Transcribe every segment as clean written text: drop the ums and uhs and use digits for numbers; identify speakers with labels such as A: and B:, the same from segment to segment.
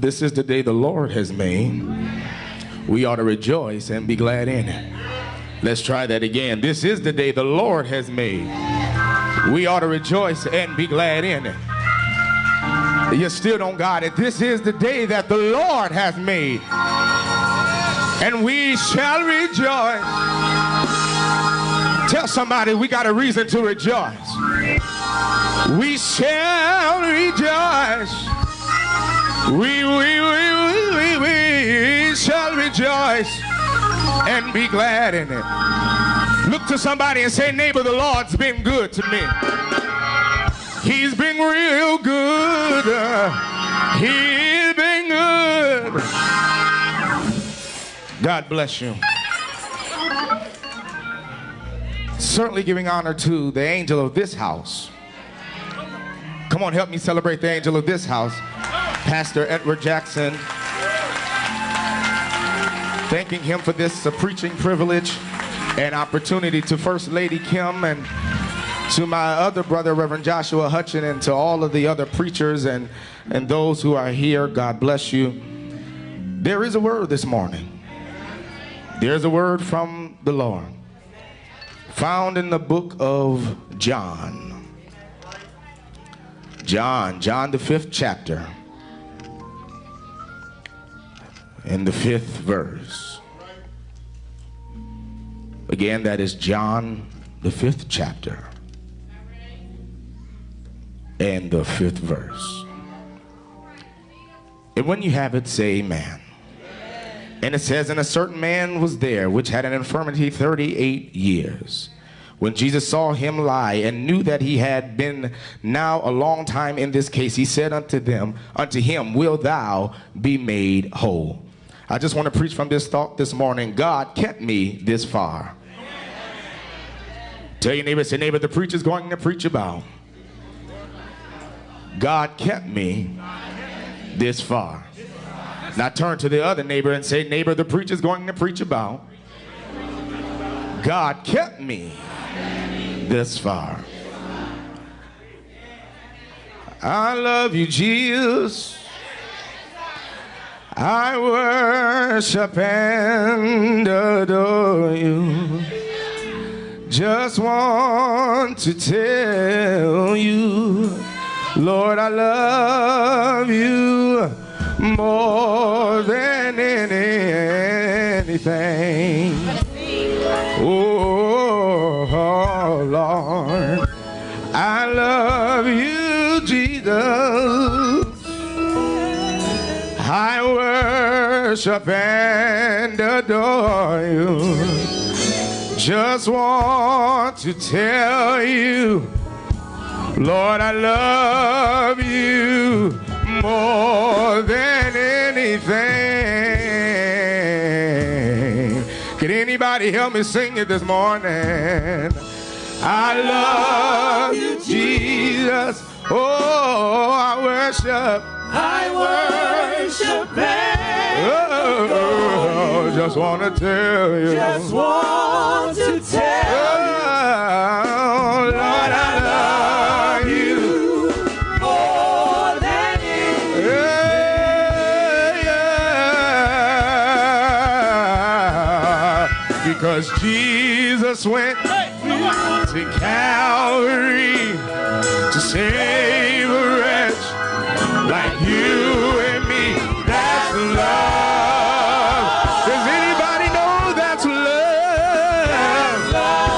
A: This is the day the Lord has made. We ought to rejoice and be glad in it. Let's try that again. This is the day the Lord has made. We ought to rejoice and be glad in it. You still don't got it. This is the day that the Lord has made, and we shall rejoice. Tell somebody we got a reason to rejoice. We shall rejoice. We shall rejoice and be glad in it. Look to somebody and say, neighbor, the Lord's been good to me. He's been real good. He's been good. God bless you. Certainly giving honor to the angel of this house. Come on, help me celebrate the angel of this house, Pastor Edward Jackson. Thanking him for this preaching privilege and opportunity, to First Lady Kim, and to my other brother, Reverend Joshua Hutchin, and to all of the other preachers and those who are here. God bless you. There is a word this morning. There's a word from the Lord found in the book of John. John, the 5th chapter, in the 5th verse. Again, that is John, the 5th chapter, and the 5th verse. And when you have it, say amen. And it says, and a certain man was there which had an infirmity 38 years. When Jesus saw him lie and knew that he had been now a long time in this case, he said unto him, will thou be made whole? I just want to preach from this thought this morning. God kept me this far. Tell your neighbor, say, neighbor, the preacher's going to preach about God kept me this far. Now turn to the other neighbor and say, neighbor, the preacher's going to preach about God kept me this far. I love you, Jesus. I worship and adore you. Just want to tell you, Lord, I love you more than anything. Oh, Lord, I love you, Jesus. I worship and adore you. Just want to tell you, Lord, I love you more than anything. Can anybody help me sing it this morning? I love you, Jesus. Oh, I worship and just want to tell you.
B: Just want to tell you.
A: Lord, I love you
B: more than
A: anything. Because Jesus went to Calvary to save a wretch like you and me. That's love. Does anybody know that's love?
B: That's love.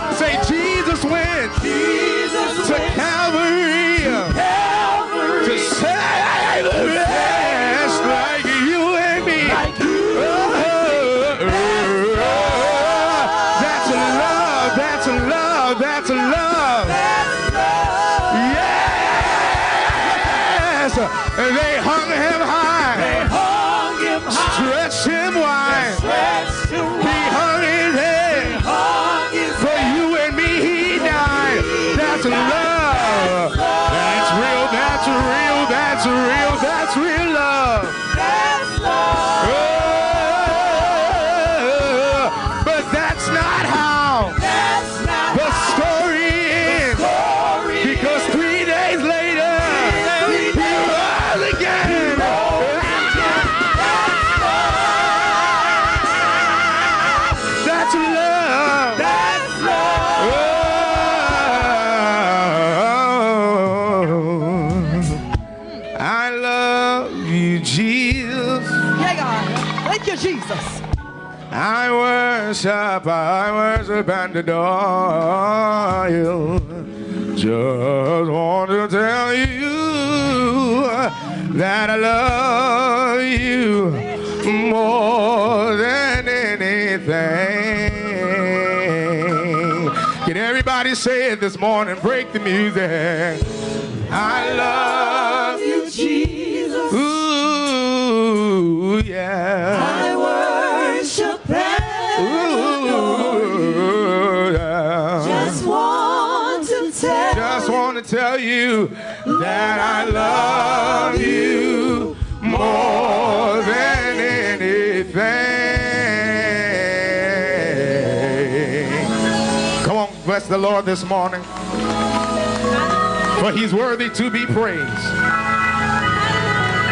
A: Oh, say Jesus went to Calvary to save a wretch like you and me. That's love. That's love. That's love.
B: Yeah, God. Thank you, Jesus.
A: I worship and adore you. Just want to tell you that I love you more than anything. Can everybody say it this morning? Break the music. I love you, Jesus. Ooh, yeah.
B: I worship and adore you.
A: Yeah.
B: Just want to
A: tell you that I love you more than anything. Come on, bless the Lord this morning, for he's worthy to be praised.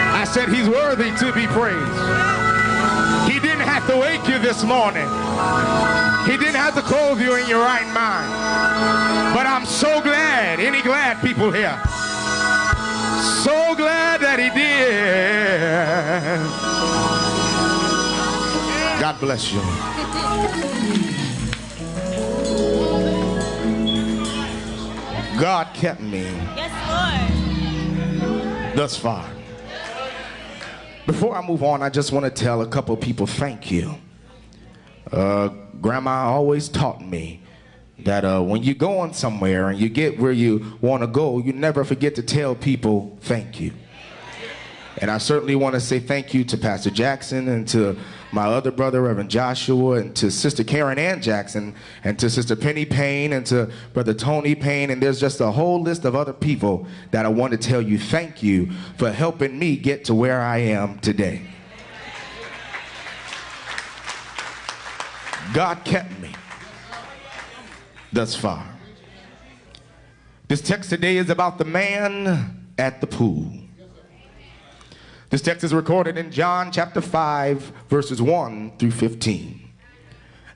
A: I said he's worthy to be praised. He didn't have to wake you this morning. He didn't have to clothe you in your right mind. But I'm so glad, any glad people here? So glad that he did. God bless you. God kept me.
C: Yes, Lord.
A: Thus far. Before I move on, I just want to tell a couple people thank you. Grandma always taught me that when you're going somewhere and you get where you want to go, you never forget to tell people thank you. And I certainly want to say thank you to Pastor Jackson and to my other brother, Reverend Joshua, and to Sister Karen Ann Jackson, and to Sister Penny Payne, and to Brother Tony Payne, and there's just a whole list of other people that I want to tell you thank you for helping me get to where I am today. God kept me thus far. This text today is about the man at the pool. This text is recorded in John chapter 5, verses 1 through 15.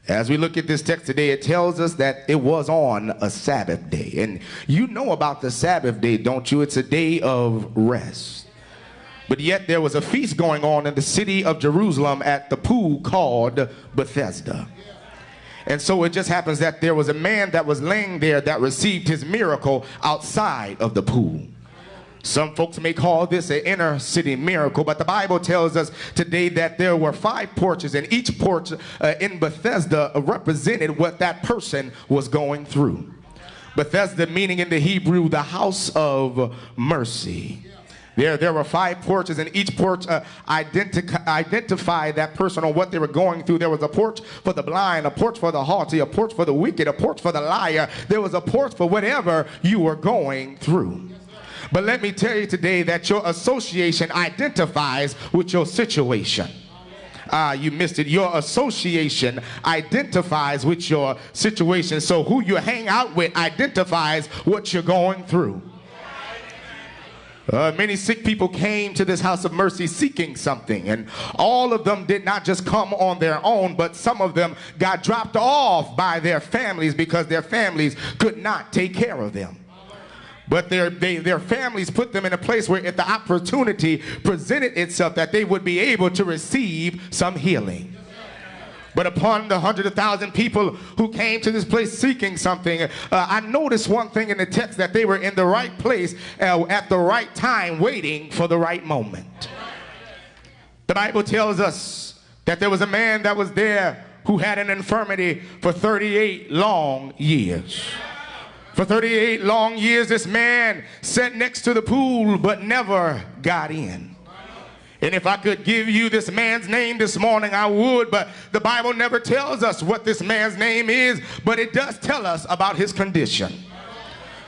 A: As we look at this text today, it tells us that it was on a Sabbath day. And you know about the Sabbath day, don't you? It's a day of rest. But yet there was a feast going on in the city of Jerusalem at the pool called Bethesda. And so it just happens that there was a man that was laying there that received his miracle outside of the pool. Some folks may call this an inner city miracle, but the Bible tells us today that there were 5 porches, and each porch in Bethesda represented what that person was going through. Bethesda meaning in the Hebrew, the house of mercy. There were 5 porches, and each porch identified that person on what they were going through. There was a porch for the blind, a porch for the haughty, a porch for the wicked, a porch for the liar. There was a porch for whatever you were going through. But let me tell you today that your association identifies with your situation. You missed it. Your association identifies with your situation. So who you hang out with identifies what you're going through. Many sick people came to this house of mercy seeking something, and all of them did not just come on their own, but some of them got dropped off by their families because their families could not take care of them. But their families put them in a place where if the opportunity presented itself that they would be able to receive some healing. But upon the 100,000 people who came to this place seeking something, I noticed one thing in the text, that they were in the right place at the right time, waiting for the right moment. The Bible tells us that there was a man that was there who had an infirmity for 38 long years. For 38 long years, this man sat next to the pool but never got in. And if I could give you this man's name this morning, I would, but the Bible never tells us what this man's name is, but it does tell us about his condition.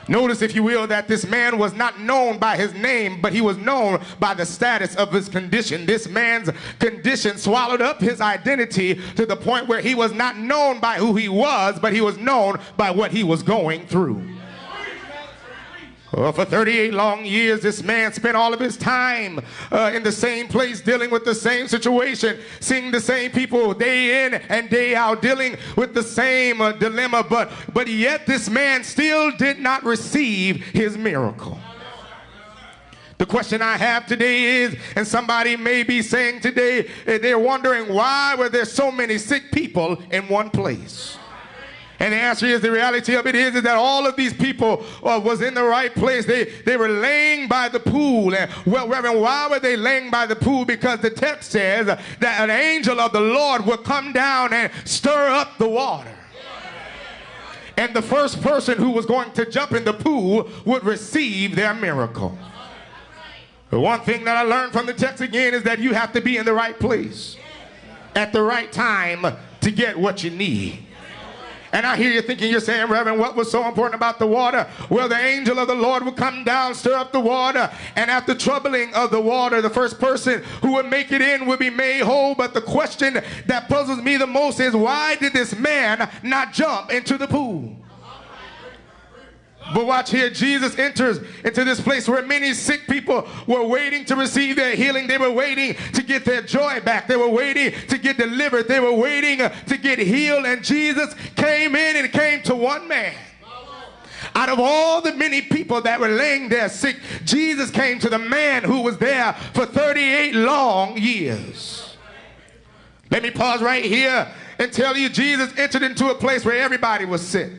A: Notice, if you will, that this man was not known by his name, but he was known by the status of his condition. This man's condition swallowed up his identity to the point where he was not known by who he was, but he was known by what he was going through. For 38 long years, this man spent all of his time in the same place, dealing with the same situation, seeing the same people day in and day out, dealing with the same dilemma, but yet this man still did not receive his miracle. The question I have today is, and somebody may be saying today, they're wondering why were there so many sick people in one place? And the answer is, the reality of it is that all of these people was in the right place. They were laying by the pool. And, well, Reverend, why were they laying by the pool? Because the text says that an angel of the Lord would come down and stir up the water. And the first person who was going to jump in the pool would receive their miracle. The one thing that I learned from the text again is that you have to be in the right place at the right time to get what you need. And I hear you thinking, you're saying, Reverend, what was so important about the water? Well, the angel of the Lord would come down, stir up the water, and after troubling of the water, the first person who would make it in would be made whole. But the question that puzzles me the most is, why did this man not jump into the pool? But watch here, Jesus enters into this place where many sick people were waiting to receive their healing. They were waiting to get their joy back. They were waiting to get delivered. They were waiting to get healed. And Jesus came in and came to one man. Out of all the many people that were laying there sick, Jesus came to the man who was there for 38 long years. Let me pause right here and tell you, Jesus entered into a place where everybody was sick,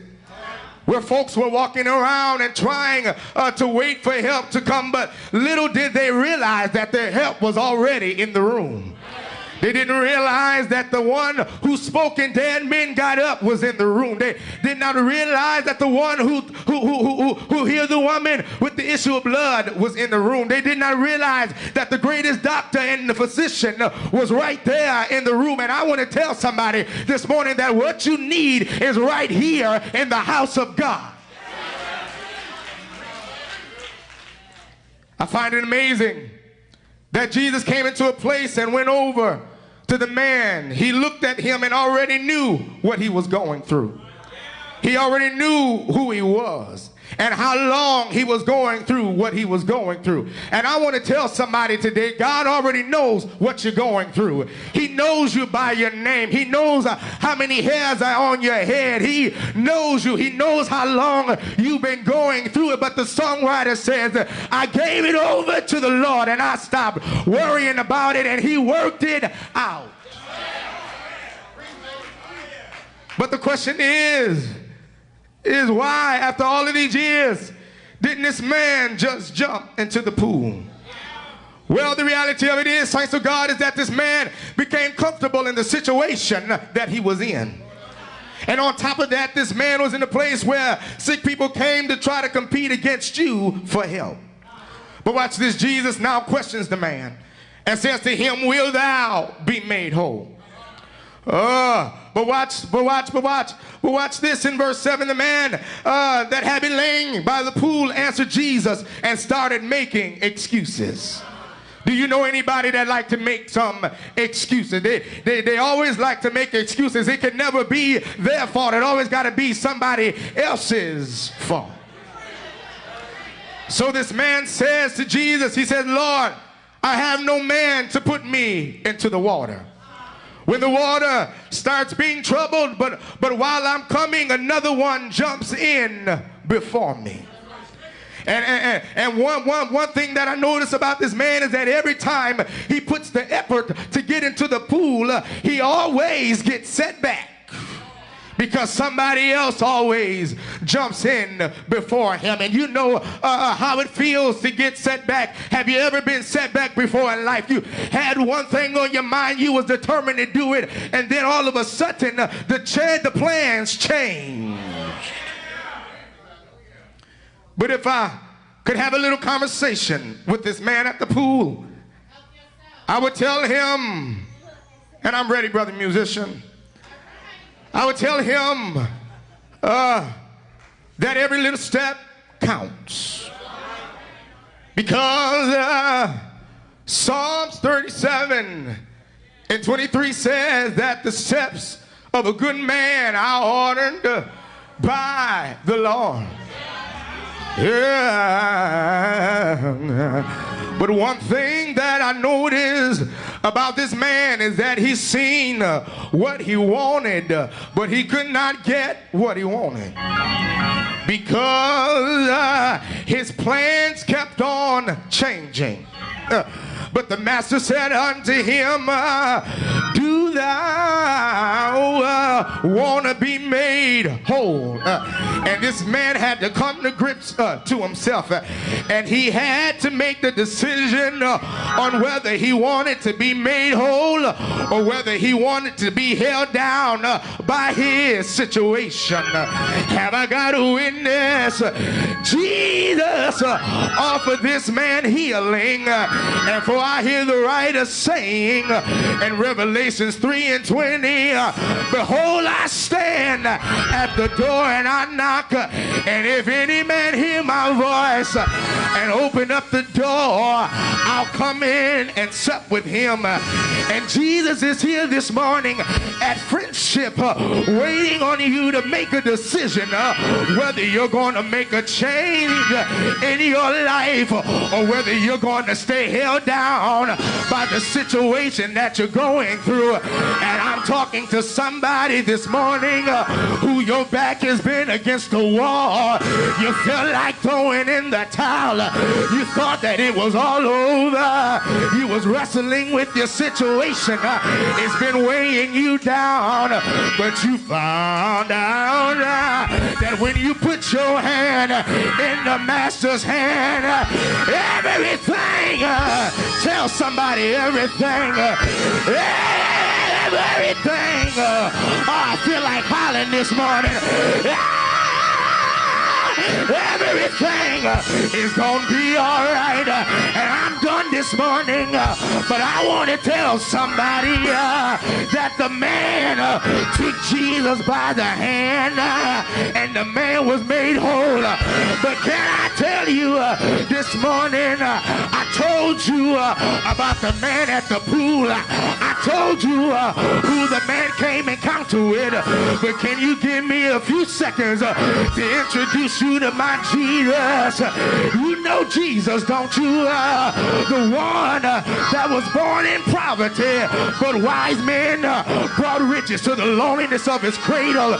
A: where folks were walking around and trying to wait for help to come, but little did they realize that their help was already in the room. They didn't realize that the one who spoke and dead men got up was in the room. They did not realize that the one who healed the woman with the issue of blood was in the room. They did not realize that the greatest doctor and the physician was right there in the room. And I want to tell somebody this morning that what you need is right here in the house of God. I find it amazing that Jesus came into a place and went over to the man. He looked at him and already knew what he was going through. He already knew who he was and how long he was going through what he was going through. And I want to tell somebody today, God already knows what you're going through. He knows you by your name. He knows how many hairs are on your head. He knows you. He knows how long you've been going through it. But the songwriter says, I gave it over to the Lord and I stopped worrying about it and he worked it out. But the question is why, after all of these years, didn't this man just jump into the pool? Well, the reality of it is, saints of God, is that this man became comfortable in the situation that he was in. And on top of that, this man was in a place where sick people came to try to compete against you for help. But watch this, Jesus now questions the man and says to him, will thou be made whole? But watch this in verse 7. The man that had been laying by the pool answered Jesus and started making excuses. Do you know anybody that like to make some excuses? They always like to make excuses. It can never be their fault. It always got to be somebody else's fault. So this man says to Jesus, he says, Lord, I have no man to put me into the water. When the water starts being troubled, but while I'm coming, another one jumps in before me. And one thing that I notice about this man is that every time he puts the effort to get into the pool, he always gets set back. Because somebody else always jumps in before him. And you know how it feels to get set back. Have you ever been set back before in life? You had one thing on your mind, you was determined to do it, and then all of a sudden the plans change. But if I could have a little conversation with this man at the pool, I would tell him, and I'm ready, brother musician, I would tell him that every little step counts. Because Psalms 37 and 23 says that the steps of a good man are ordered by the Lord. Yeah. But one thing that I noticed about this man is that he's seen what he wanted, but he could not get what he wanted. because his plans kept on changing. But the master said unto him, do thou want to be made whole? And this man had to come to grips to himself, and he had to make the decision on whether he wanted to be made whole or whether he wanted to be held down by his situation. Have I got a witness? Jesus offered this man healing, and for I hear the writer saying in Revelations 3:20, behold, I stand at the door and I knock, and if any man hear my voice and open up the door, I'll come in and sup with him. And Jesus is here this morning at Friendship, waiting on you to make a decision whether you're going to make a change in your life or whether you're going to stay held down by the situation that you're going through. And I'm talking to somebody this morning who your back has been against the wall. You felt like throwing in the towel. You thought that it was all over. You was wrestling with your situation. It's been weighing you down, but you found out that when you put your hand in the master's hand, everything, tell somebody everything, everything. I feel like hollering this morning. Everything is gonna be all right. And I'm done this morning, but I want to tell somebody that the man took Jesus by the hand, and the man was made whole. But can I tell you this morning, I told you about the man at the pool. I told you who the man came encounter with. But can you give me a few seconds to introduce you to my Jesus? You know Jesus, don't you? The one that was born in poverty, but wise men brought riches to the loneliness of his cradle.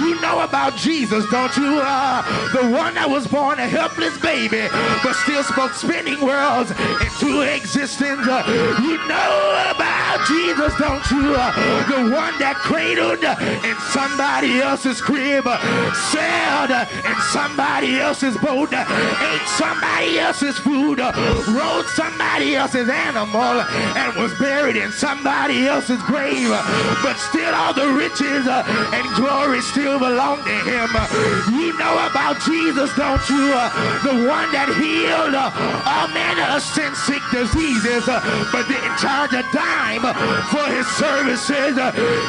A: You know about Jesus, don't you? The one that was born a helpless baby, but still spoke spinning worlds into existence. You know about Jesus, don't you? The one that cradled in somebody else's crib, sailed in somebody else's boat, ate somebody else's food, rode somebody else's animal, and was buried in somebody else's grave. But still all the riches and glory still belong to him. You know about Jesus, don't you? The one that healed all manner of sin-sick diseases, but didn't charge a dime for his services.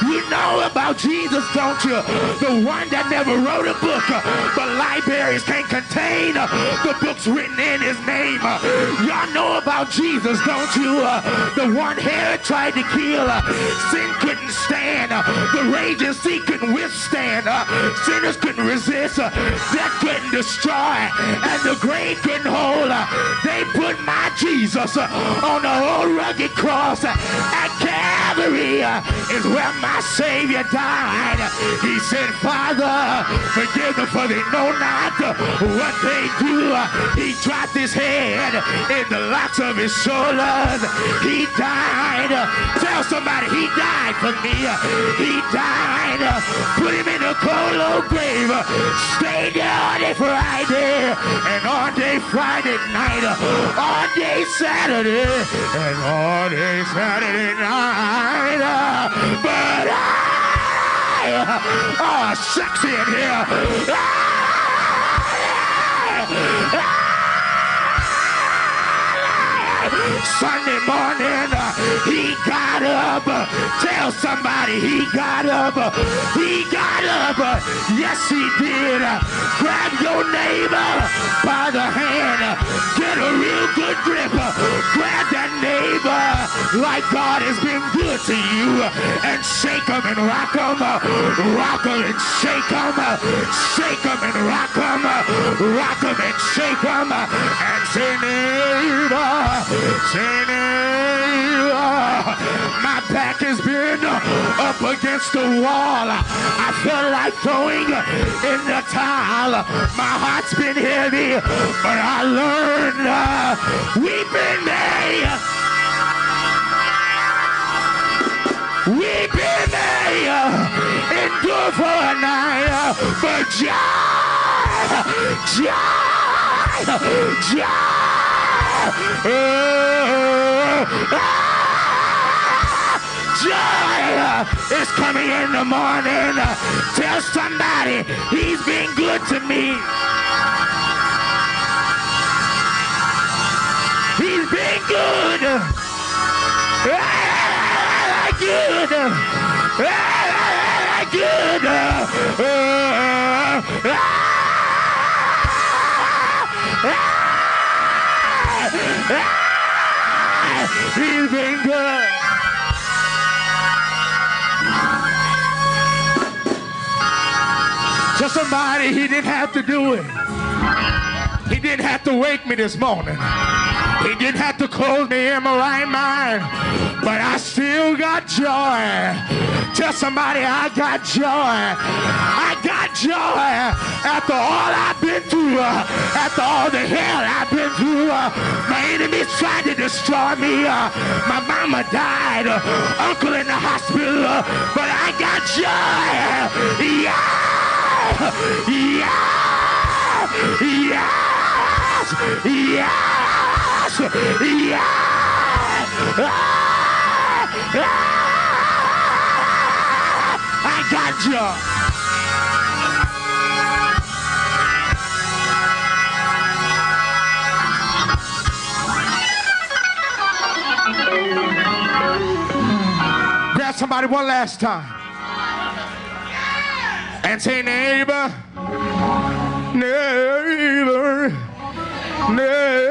A: You know about Jesus, don't you? The one that never wrote a book, but libraries can't contain the books written in his name. Y'all know about Jesus, don't you? The one Herod tried to kill. Sin couldn't stand. The raging sea couldn't withstand. Sinners couldn't resist. Death couldn't destroy. And the grave couldn't hold. They put my Jesus on the old rugged cross at Calvary is where my Savior died. He said, Father, forgive them, for they know not what they do. He dropped his head in the locks of his shoulders. He died. Tell somebody, he died for me. He died. Put him in a cold old grave. Stayed there all day Friday and all day Friday night, all day Saturday and all day Saturday night. But oh, sexy in here. Sunday morning, he got up. Tell somebody he got up. He got up. Yes, he did. Grab your neighbor by the hand. Get a real good grip. Grab that neighbor like God has been good to you, and shake him and rock him. Rock him and shake him. Shake him and rock him. Rock him and shake him. And say, neighbor, say, neighbor, My back has been up against the wall. I felt like throwing in the towel. My heart's been heavy, but I learned weeping may endure for a night, but joy is coming in the morning. Tell somebody he's been good to me. He's been good. Good. Good. He's been good. To somebody, he didn't have to do it. He didn't have to wake me this morning. He didn't have to close me in my right mind. But I still got joy. Tell somebody I got joy. I got joy after all I've been through. After all the hell I've been through. My enemies tried to destroy me. My mama died. Uncle in the hospital. But I got joy. Yeah. Yeah. Yes. Yes. Yeah. I got you. Grab somebody one last time and say, neighbor, neighbor, neighbor.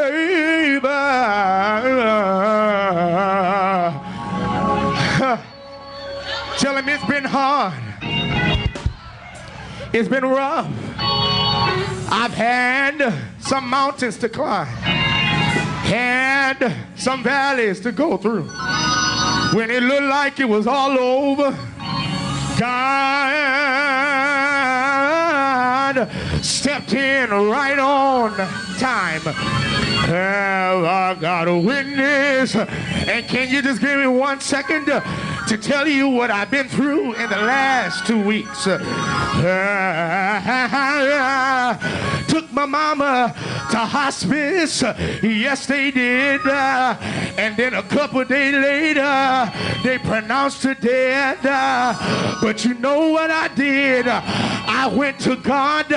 A: Tell him it's been hard. It's been rough. I've had some mountains to climb. Had some valleys to go through. When it looked like it was all over, God stepped in right on time. Have I got a witness? And can you just give me 1 second to tell you what I've been through in the last 2 weeks? Took my mama to hospice. Yes, they did. And then a couple days later, they pronounced her dead. But you know what I did? I went to God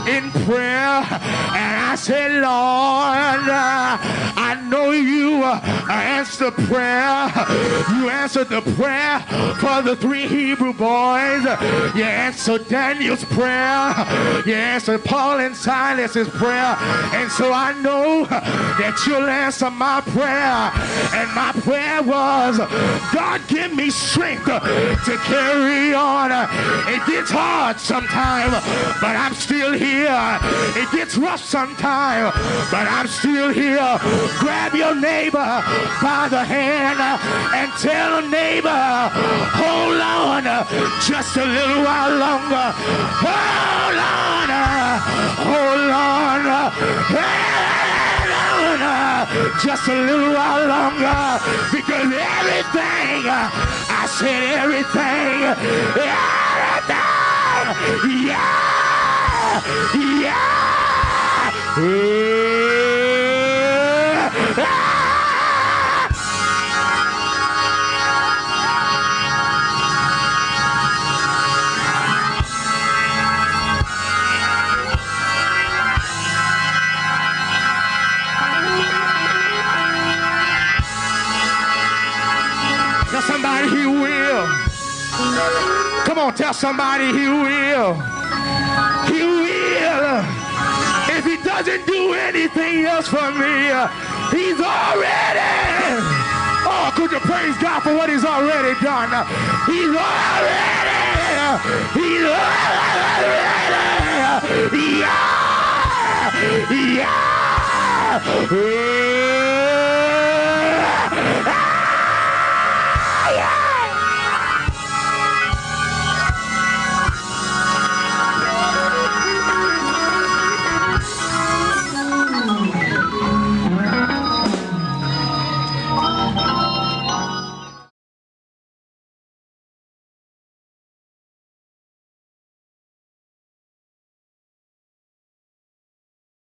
A: in prayer and I said, Lord, I know you answered prayer. You answered the prayer for the 3 Hebrew boys. You answered Daniel's prayer. You answered Paul and Silas's prayer. And so I know that you'll answer my prayer. And my prayer was, God, give me strength to carry on. It gets hard sometimes, but I'm still here. It gets rough sometimes, but I'm still here. Grab your neighbor by the hand and tell a neighbor, hold on just a little while longer. Hold on, hold on, hold on, just a little while longer, because everything, I said everything, Tell somebody he will. Come on, tell somebody he will. He will. If he doesn't do anything else for me, he's already. Oh, could you praise God for what he's already done? He's already. He's already. Yeah. Yeah. fire!